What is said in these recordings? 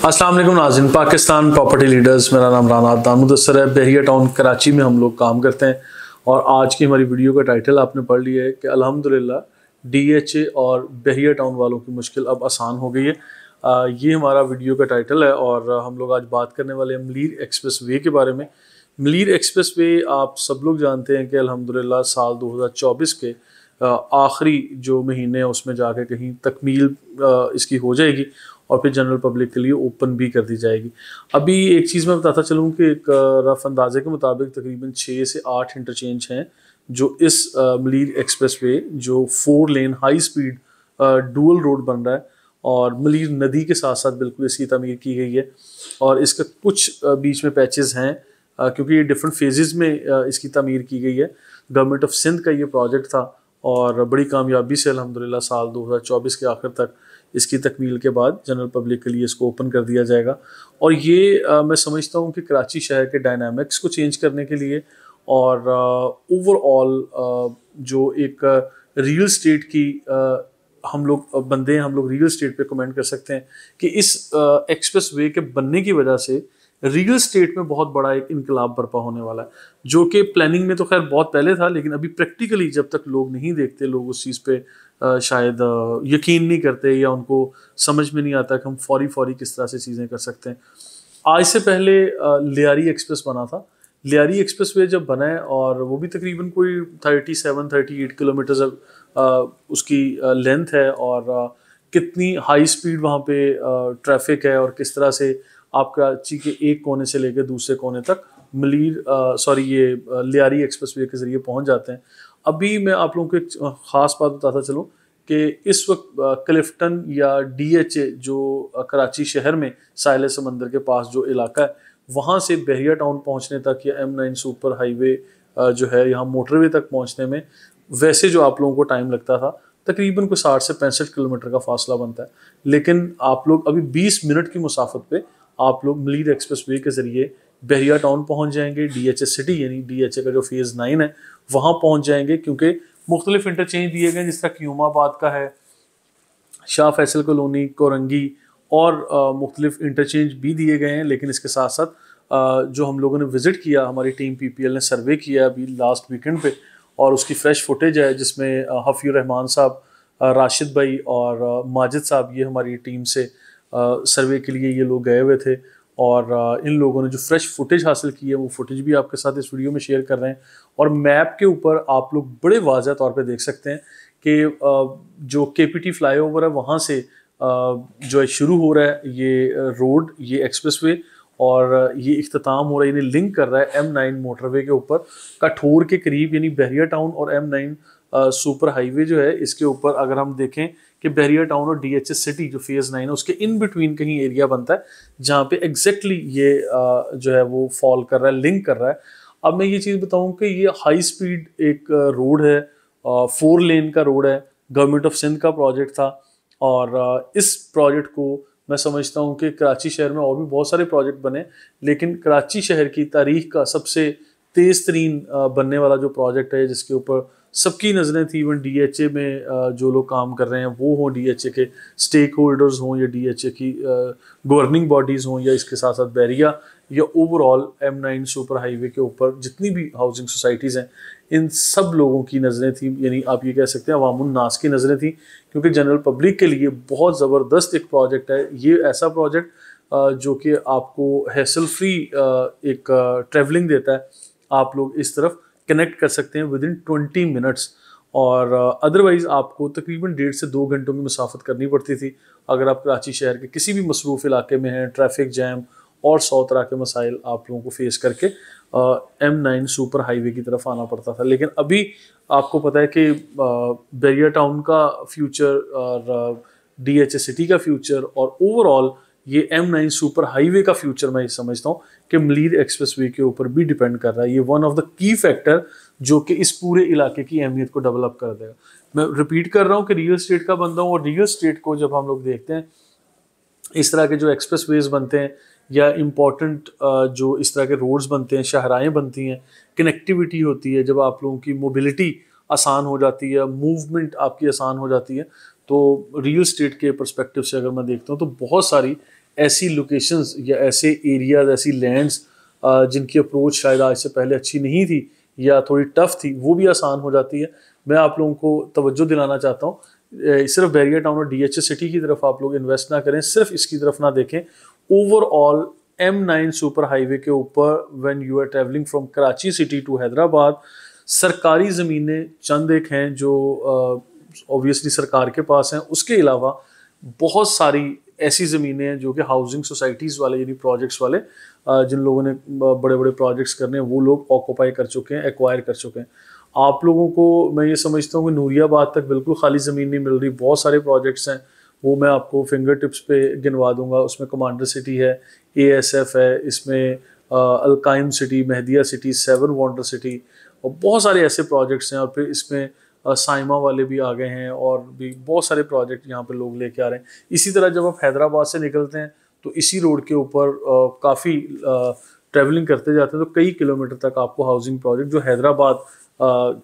अस्सलाम वालेकुम नाज़रीन, पाकिस्तान प्रॉपर्टी लीडर्स, मेरा नाम राना दामुदस्सर है। बहरिया टाउन कराची में हम लोग काम करते हैं और आज की हमारी वीडियो का टाइटल आपने पढ़ लिया है कि अल्हम्दुलिल्लाह डीएचए और बहरिया टाउन वालों की मुश्किल अब आसान हो गई है। ये हमारा वीडियो का टाइटल है और हम लोग आज बात करने वाले हैं मलीर एक्सप्रेस वे के बारे में। मलीर एक्सप्रेस वे आप सब लोग जानते हैं कि अल्हम्दुलिल्लाह साल 2024 के आखिरी जो महीने हैं उसमें जाके कहीं तकमील इसकी हो जाएगी और फिर जनरल पब्लिक के लिए ओपन भी कर दी जाएगी। अभी एक चीज़ मैं बताता चलूँ कि एक रफ अंदाजे के मुताबिक तकरीबन 6 से 8 इंटरचेंज हैं जो इस मलीर एक्सप्रेस वे जो 4 लेन हाई स्पीड डुअल रोड बन रहा है और मलीर नदी के साथ साथ बिल्कुल इसकी तमीर की गई है और इसका कुछ बीच में पैचेस हैं क्योंकि ये डिफरेंट फेजेस में इसकी तमीर की गई है। गवर्नमेंट ऑफ सिंध का ये प्रोजेक्ट था और बड़ी कामयाबी से अल्हम्दुलिल्लाह साल 2024 के आखिर तक इसकी तकमील के बाद जनरल पब्लिक के लिए इसको ओपन कर दिया जाएगा। और ये मैं समझता हूँ कि कराची शहर के डायनामिक्स को चेंज करने के लिए और ओवरऑल जो एक रियल स्टेट की हम लोग बंदे हैं, हम लोग रियल स्टेट पे कमेंट कर सकते हैं कि इस एक्सप्रेस वे के बनने की वजह से रियल स्टेट में बहुत बड़ा एक इनकलाब बर्पा होने वाला है, जो कि प्लानिंग में तो खैर बहुत पहले था, लेकिन अभी प्रैक्टिकली जब तक लोग नहीं देखते, लोग उस चीज़ पे शायद यकीन नहीं करते या उनको समझ में नहीं आता कि हम फौरी किस तरह से चीज़ें कर सकते हैं। आज से पहले लियारी एक्सप्रेस बना था। लियारी एक्सप्रेस वे जब बना है और वो भी तकरीबन कोई 37-38 किलोमीटर उसकी लेंथ है और कितनी हाई स्पीड वहाँ पे ट्रैफिक है और किस तरह से आप कराची के एक कोने से लेकर दूसरे कोने तक लियारी एक्सप्रेस वे के ज़रिए पहुँच जाते हैं। अभी मैं आप लोगों को एक ख़ास बात बताता चलूँ कि इस वक्त क्लिफ्टन या डीएचए जो कराची शहर में साहिल समंदर के पास जो इलाका है, वहाँ से बहरिया टाउन पहुँचने तक या M9 सुपर हाईवे जो है यहाँ मोटरवे तक पहुँचने में वैसे जो आप लोगों को टाइम लगता था तकरीबन कोई 60 से 65 किलोमीटर का फासला बनता है, लेकिन आप लोग अभी 20 मिनट की मुसाफत पे आप लोग मलीर एक्सप्रेस वे के ज़रिए बहरिया टाउन पहुँच जाएंगे। डीएचए सिटी यानी डीएचए का जो फेज़ 9 है वहाँ पहुँच जाएंगे क्योंकि मुख्तलिफ इंटरचेंज दिए गए जिस तरह क्यूमाबाद का है, शाह फैसल कॉलोनी, कोरंगी और मुख्तलिफ इंटरचेंज भी दिए गए हैं। लेकिन इसके साथ साथ जो हम लोगों ने विज़िट किया, हमारी टीम PPL ने सर्वे किया अभी लास्ट वीकेंड पे और उसकी फ़्रेश फुटेज है जिसमें हफ़ीर रहमान साहब, राशिद भाई और माजिद साहब ये हमारी टीम से सर्वे के लिए ये लोग गए हुए थे और इन लोगों ने जो फ्रेश फुटेज हासिल की है वो फुटेज भी आपके साथ इस वीडियो में शेयर कर रहे हैं। और मैप के ऊपर आप लोग बड़े वाज़ह तौर पे देख सकते हैं कि जो KPT फ्लाईओवर है वहाँ से जो है शुरू हो रहा है ये रोड, ये एक्सप्रेसवे और ये इख्तिताम हो रहा है, यानी लिंक कर रहा है M9 मोटरवे के ऊपर कठोर के करीब, यानी बहरिया टाउन और M9 सुपर हाईवे जो है इसके ऊपर अगर हम देखें कि बहरिया टाउन और DHS सिटी जो फेज़ 9 है उसके इन बिटवीन कहीं एरिया बनता है जहाँ पे एग्जैक्टली ये जो है वो फॉल कर रहा है, लिंक कर रहा है। अब मैं ये चीज़ बताऊँ कि ये हाई स्पीड एक रोड है, 4 लेन का रोड है, गवर्नमेंट ऑफ सिंध का प्रोजेक्ट था और इस प्रोजेक्ट को मैं समझता हूँ कि कराची शहर में और भी बहुत सारे प्रोजेक्ट बने, लेकिन कराची शहर की तारीख का सबसे तेज़ तरीन बनने वाला जो प्रोजेक्ट है जिसके ऊपर सबकी नज़रें थी, इवन DHA में जो लोग काम कर रहे हैं वो हों, DHA के स्टेक होल्डर्स हों या DHA की गवर्निंग बॉडीज़ हों या इसके साथ साथ बहरिया या ओवरऑल M9 सुपर हाईवे के ऊपर जितनी भी हाउसिंग सोसाइटीज़ हैं इन सब लोगों की नज़रें थी, यानी आप ये कह सकते हैं अवामुन नास की नज़रें थी, क्योंकि जनरल पब्लिक के लिए बहुत ज़बरदस्त एक प्रोजेक्ट है। ये ऐसा प्रोजेक्ट जो कि आपको हैसल फ्री एक ट्रैवलिंग देता है, आप लोग इस तरफ कनेक्ट कर सकते हैं विदिन 20 मिनट्स और अदरवाइज़ आपको तकरीबन 1.5 से 2 घंटों की मुसाफत करनी पड़ती थी अगर आप कराची शहर के किसी भी मसरूफ़ इलाके में हैं, ट्रैफिक जैम और 100 तरह के मसाइल आप लोगों को फेस करके M9 सुपर हाईवे की तरफ आना पड़ता था। लेकिन अभी आपको पता है कि बहरिया टाउन का फ्यूचर और DHA सिटी का फ्यूचर और ओवरऑल ये M9 सुपर हाईवे का फ्यूचर मैं समझता हूँ कि मलीर एक्सप्रेसवे के ऊपर भी डिपेंड कर रहा है। ये one of the key factor जो कि इस पूरे इलाके की अहमियत को डेवलप कर देगा। मैं रिपीट कर रहा हूँ कि रियल स्टेट का बंदा हूँ और रियल स्टेट को जब हम लोग देखते हैं इस तरह के जो एक्सप्रेसवेज बनते हैं या इम्पॉर्टेंट जो इस तरह के रोड्स बनते हैं, शाहराएँ बनती हैं, कनेक्टिविटी होती है, जब आप लोगों की मोबिलिटी आसान हो जाती है, मूवमेंट आपकी आसान हो जाती है, तो रियल स्टेट के पर्सपेक्टिव से अगर मैं देखता हूँ तो बहुत सारी ऐसी लोकेशंस या ऐसे एरियाज, ऐसी लैंड्स जिनकी अप्रोच शायद आज से पहले अच्छी नहीं थी या थोड़ी टफ थी, वो भी आसान हो जाती है। मैं आप लोगों को तवज्जो दिलाना चाहता हूँ, सिर्फ बैरियर टाउन और डीएचए सिटी की तरफ आप लोग इन्वेस्ट ना करें, सिर्फ इसकी तरफ ना देखें। ओवरऑल M9 सुपर हाईवे के ऊपर when you are travelling from Karachi city to Hyderabad, सरकारी ज़मीनें चंद एक हैं जो ऑब्वियसली सरकार के पास हैं, उसके अलावा बहुत सारी ऐसी ज़मीनें हैं जो कि हाउसिंग सोसाइटीज़ वाले यानी प्रोजेक्ट्स वाले जिन लोगों ने बड़े बड़े प्रोजेक्ट्स करने हैं वो लोग ऑक्यूपाई कर चुके हैं, एक्वायर कर चुके हैं। आप लोगों को मैं ये समझता हूँ कि नूरियाबाद तक बिल्कुल खाली ज़मीन नहीं मिल रही, बहुत सारे प्रोजेक्ट्स हैं, वो मैं आपको फिंगर टिप्स पे गिनवा दूंगा। उसमें कमांडर सिटी है, ASF है, इसमें अलकाइम city, Mehdiya city, 7 wonder city और बहुत सारे ऐसे प्रोजेक्ट्स हैं। और फिर इसमें साइमा वाले भी आ गए हैं और भी बहुत सारे प्रोजेक्ट यहाँ पे लोग लेके आ रहे हैं। इसी तरह जब आप हैदराबाद से निकलते हैं तो इसी रोड के ऊपर काफ़ी ट्रैवलिंग करते जाते हैं तो कई किलोमीटर तक आपको हाउसिंग प्रोजेक्ट जो हैदराबाद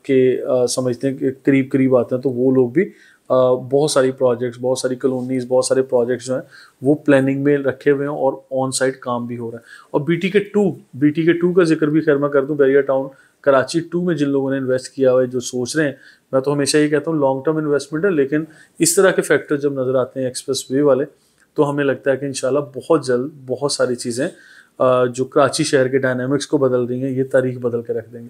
के समझते हैं कि करीब करीब आते हैं, तो वो लोग भी बहुत सारी प्रोजेक्ट्स, बहुत सारी कॉलोनीज, बहुत सारे प्रोजेक्ट्स जो हैं वो प्लानिंग में रखे हुए हैं और ऑन साइट काम भी हो रहा है। और BTK 2 का जिक्र भी खैर मैं कर दूं, बैरियर टाउन कराची 2 में जिन लोगों ने इन्वेस्ट किया हुआ है, जो सोच रहे हैं, मैं तो हमेशा ये कहता हूँ लॉन्ग टर्म इन्वेस्टमेंट है, लेकिन इस तरह के फैक्टर जब नज़र आते हैं एक्सप्रेस वे वाले, तो हमें लगता है कि इंशाल्लाह बहुत जल्द बहुत सारी चीज़ें जो कराची शहर के डायनामिक्स को बदल रही हैं, ये तारीख बदल के रख देंगे।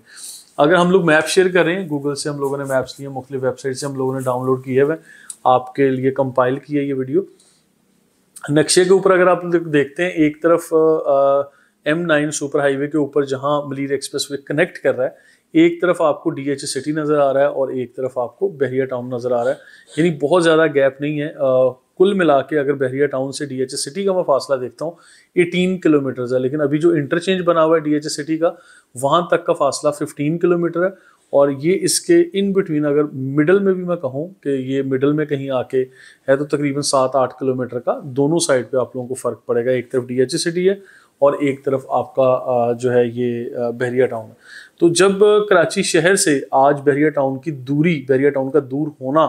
अगर हम लोग मैप शेयर कर रहे हैं, गूगल से हम लोगों ने मैप्स लिए, मुख्तलिफ वेबसाइट से हम लोगों ने डाउनलोड किए हुए, आपके लिए कंपाइल किया ये वीडियो। नक्शे के ऊपर अगर आप देखते हैं, एक तरफ M9 सुपर हाईवे के ऊपर जहां मलीर एक्सप्रेसवे कनेक्ट कर रहा है, एक तरफ आपको DHA सिटी नज़र आ रहा है और एक तरफ आपको बहरिया टाउन नज़र आ रहा है, यानी बहुत ज़्यादा गैप नहीं है। कुल मिला के अगर बहरिया टाउन से DHA सिटी का मैं फासला देखता हूँ 18 किलोमीटर है, लेकिन अभी जो इंटरचेंज बना हुआ है DHA सिटी का, वहाँ तक का फासला 15 किलोमीटर है। और ये इसके इन बिटवीन अगर मिडल में भी मैं कहूँ कि ये मिडल में कहीं आके है तो तकरीबन 7-8 किलोमीटर का दोनों साइड पे आप लोगों को फ़र्क पड़ेगा। एक तरफ DHA सिटी है और एक तरफ आपका जो है ये बहरिया टाउन है। तो जब कराची शहर से आज बहरिया टाउन की दूरी, बहरिया टाउन का दूर होना,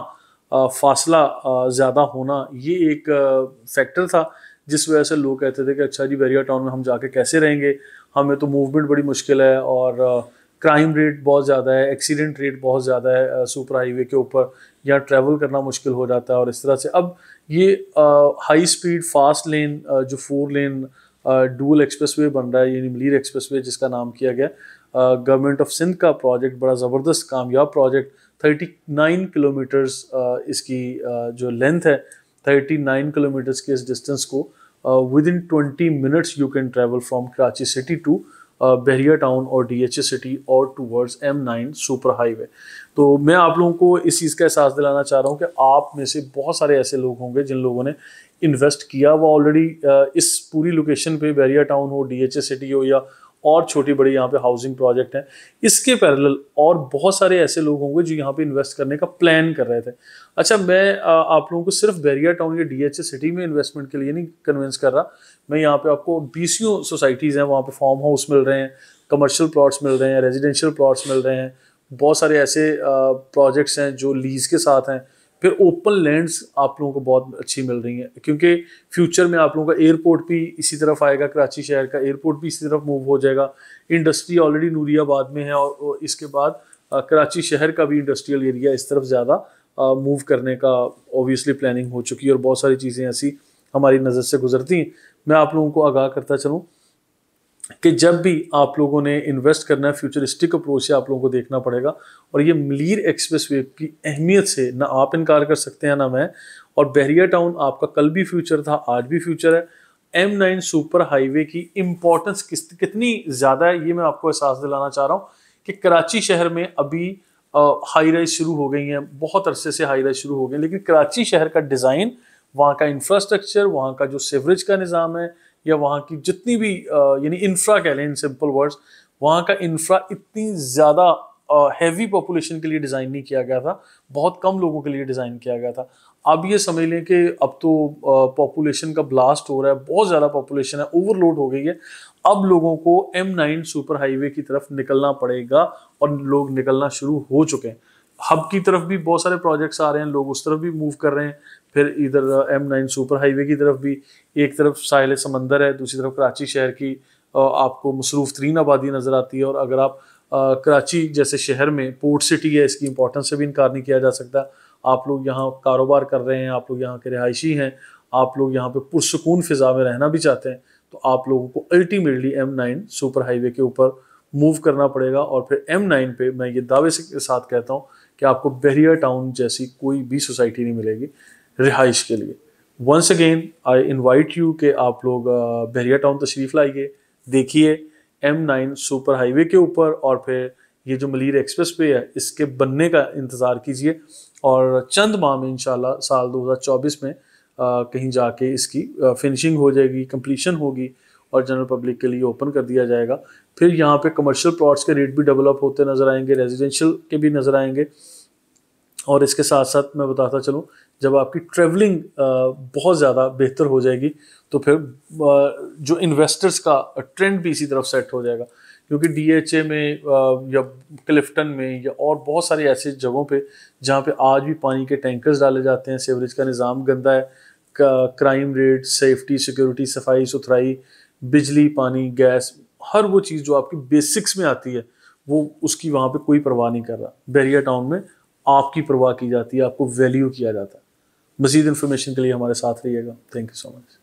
फासला ज़्यादा होना, ये एक फैक्टर था जिस वजह से लोग कहते थे कि अच्छा जी बहरिया टाउन में हम जाके कैसे रहेंगे, हमें तो मूवमेंट बड़ी मुश्किल है और क्राइम रेट बहुत ज़्यादा है, एक्सीडेंट रेट बहुत ज़्यादा है सुपर हाईवे के ऊपर, यहाँ ट्रैवल करना मुश्किल हो जाता है। और इस तरह से अब ये हाई स्पीड फास्ट लेन जो 4 लेन डुअल एक्सप्रेसवे बन रहा है, यानी मलीर एक्सप्रेसवे जिसका नाम किया गया, गवर्नमेंट ऑफ सिंध का प्रोजेक्ट, बड़ा ज़बरदस्त कामयाब प्रोजेक्ट, 39 किलोमीटर्स इसकी जो लेंथ है, 39 किलोमीटर्स के इस डिस्टेंस को within 20 minutes you can travel from Karachi city to Bahria town और DHA सिटी और टूवर्ड्स M9 सुपर हाईवे। तो मैं आप लोगों को इस चीज़ का एहसास दिलाना चाह रहा हूँ कि आप में से बहुत सारे ऐसे लोग होंगे जिन लोगों ने इन्वेस्ट किया वो ऑलरेडी इस पूरी लोकेशन पे, बहरिया टाउन हो, DHA सिटी हो या और छोटी बड़ी यहाँ पे हाउसिंग प्रोजेक्ट हैं, इसके पैरेलल और बहुत सारे ऐसे लोग होंगे जो यहाँ पे इन्वेस्ट करने का प्लान कर रहे थे। अच्छा, मैं आप लोगों को सिर्फ बहरिया टाउन या DHA सिटी में इन्वेस्टमेंट के लिए नहीं कन्विंस कर रहा, मैं यहाँ पे आपको 20 सोसाइटीज़ हैं, वहाँ पे फार्म हाउस मिल रहे हैं, कमर्शियल प्लॉट्स मिल रहे हैं, रेजिडेंशियल प्लॉट्स मिल रहे हैं, बहुत सारे ऐसे प्रोजेक्ट्स हैं जो लीज के साथ हैं, फिर ओपन लैंड्स आप लोगों को बहुत अच्छी मिल रही हैं, क्योंकि फ्यूचर में आप लोगों का एयरपोर्ट भी इसी तरफ आएगा, कराची शहर का एयरपोर्ट भी इसी तरफ मूव हो जाएगा। इंडस्ट्री ऑलरेडी नूरियाबाद में है और इसके बाद कराची शहर का भी इंडस्ट्रियल एरिया इस तरफ ज़्यादा मूव करने का ऑब्वियसली प्लानिंग हो चुकी है और बहुत सारी चीज़ें ऐसी हमारी नज़र से गुजरती हैं। मैं आप लोगों को आगाह करता चलूँ कि जब भी आप लोगों ने इन्वेस्ट करना है, फ्यूचरिस्टिक अप्रोच से आप लोगों को देखना पड़ेगा। और ये मलीर एक्सप्रेसवे की अहमियत से ना आप इनकार कर सकते हैं ना मैं, और बहरिया टाउन आपका कल भी फ्यूचर था, आज भी फ्यूचर है। M9 सुपर हाईवे की इम्पोर्टेंस कितनी ज़्यादा है ये मैं आपको एहसास दिलाना चाह रहा हूँ कि कराची शहर में अभी हाई राइज शुरू हो गई हैं, बहुत अरसे से हाई राइज शुरू हो गई, लेकिन कराची शहर का डिज़ाइन, वहाँ का इंफ्रास्ट्रक्चर, वहाँ का जो सीवरेज का निज़ाम है या वहाँ की जितनी भी यानी इंफ्रा कह लें इन सिंपल वर्ड्स, वहाँ का इंफ्रा इतनी ज़्यादा हैवी पॉपुलेशन के लिए डिज़ाइन नहीं किया गया था, बहुत कम लोगों के लिए डिज़ाइन किया गया था। अब ये समझ लें कि अब तो पॉपुलेशन का ब्लास्ट हो रहा है, बहुत ज़्यादा पॉपुलेशन है, ओवरलोड हो गई है। अब लोगों को M9 सुपर हाईवे की तरफ निकलना पड़ेगा और लोग निकलना शुरू हो चुके हैं। हब की तरफ भी बहुत सारे प्रोजेक्ट्स आ रहे हैं, लोग उस तरफ भी मूव कर रहे हैं। फिर इधर M9 सुपर हाईवे की तरफ भी एक तरफ साहिल समंदर है, दूसरी तरफ कराची शहर की आपको मसरूफ़ तरीन आबादी नज़र आती है। और अगर आप कराची जैसे शहर में पोर्ट सिटी है, इसकी इंपॉर्टेंस से भी इनकार नहीं किया जा सकता। आप लोग यहाँ कारोबार कर रहे हैं, आप लोग यहाँ के रिहायशी हैं, आप लोग यहाँ पे पुरसकून फ़िज़ा में रहना भी चाहते हैं, तो आप लोगों को अल्टीमेटली M9 सुपर हाईवे के ऊपर मूव करना पड़ेगा। और फिर M9 पे मैं ये दावे के साथ कहता हूँ कि आपको बहरिया टाउन जैसी कोई भी सोसाइटी नहीं मिलेगी रिहाइश के लिए। Once again I invite you कि आप लोग बहरिया टाउन तशरीफ़ लाइए, देखिए M9 सुपर हाईवे के ऊपर, और फिर ये जो मलीर एक्सप्रेस वे है इसके बनने का इंतज़ार कीजिए। और चंद माह में इंशाल्लाह साल 2024 में कहीं जाके इसकी फिनिशिंग हो जाएगी, कंप्लीशन होगी और जनरल पब्लिक के लिए ओपन कर दिया जाएगा। फिर यहाँ पे कमर्शियल प्लॉट्स के रेट भी डेवलप होते नज़र आएंगे, रेजिडेंशियल के भी नज़र आएंगे। और इसके साथ साथ मैं बताता चलूँ, जब आपकी ट्रैवलिंग बहुत ज़्यादा बेहतर हो जाएगी तो फिर जो इन्वेस्टर्स का ट्रेंड भी इसी तरफ सेट हो जाएगा। क्योंकि DHA में या क्लिफ्टन में या और बहुत सारी ऐसी जगहों पे जहाँ पे आज भी पानी के टैंकर्स डाले जाते हैं, सीवरेज का निज़ाम गंदा है, क्राइम रेट, सेफ्टी, सिक्योरिटी, सफाई सुथराई, बिजली, पानी, गैस, हर वो चीज़ जो आपकी बेसिक्स में आती है वो उसकी वहाँ पे कोई परवाह नहीं कर रहा। बहरिया टाउन में आपकी परवाह की जाती है, आपको वैल्यू किया जाता है। मज़ीद इन्फॉर्मेशन के लिए हमारे साथ रहिएगा। Thank you so much.